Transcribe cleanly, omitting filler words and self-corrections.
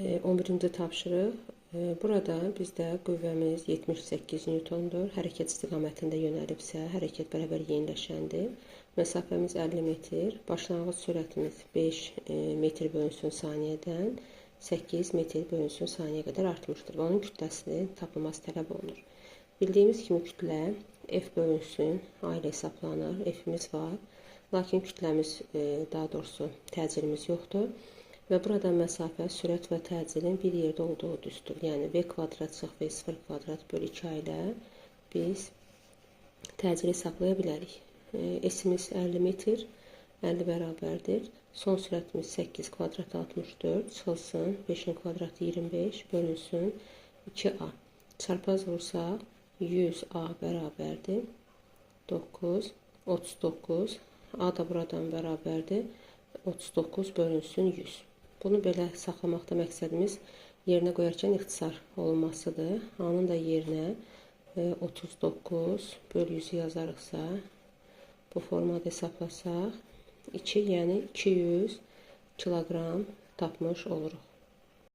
11-ci tapşırıq. Burada bizdə qüvvəmiz 78 Newtondur. Hərəkət istiqamətində yönəlibsə, hərəkət bərabər yeniləşəndir. Məsafəmiz 50 metr. Başlanğıc sürətimiz 5 metr bölünsün saniyədən 8 metr bölünsün saniyəyə qədər artmışdır. Və onun kütləsinin tapılması tələb olunur. Bildiyimiz kimi kütlə F bölünsün A ilə hesablanır. F-imiz var. Lakin kütləmiz, daha doğrusu təcilimiz yoxdur. Və burada məsafə, sürət və təcilin bir yerdə olduğu düstur. Yəni V kvadrat çıx V0 kvadrat bölü 2 ilə biz təcili hesablaya bilərik. S-imiz 50 metr, 50 bərabərdir. Son sürətimiz 8 kvadrat 64 çıxılsın 5-in kvadratı 25 bölünsün 2A. Çarpaz vursaq 100A bərabərdir 9, 39. A da buradan bərabərdir 39 bölünsün 100. Bunu belə saxlamaqda məqsədimiz yerinə qoyarkən ixtisar olunmasıdır. A-nın da yerinə 39 bölü 100 yazarıqsa, bu formada hesablasaq 2, yəni 200 kiloqram tapmış oluruq.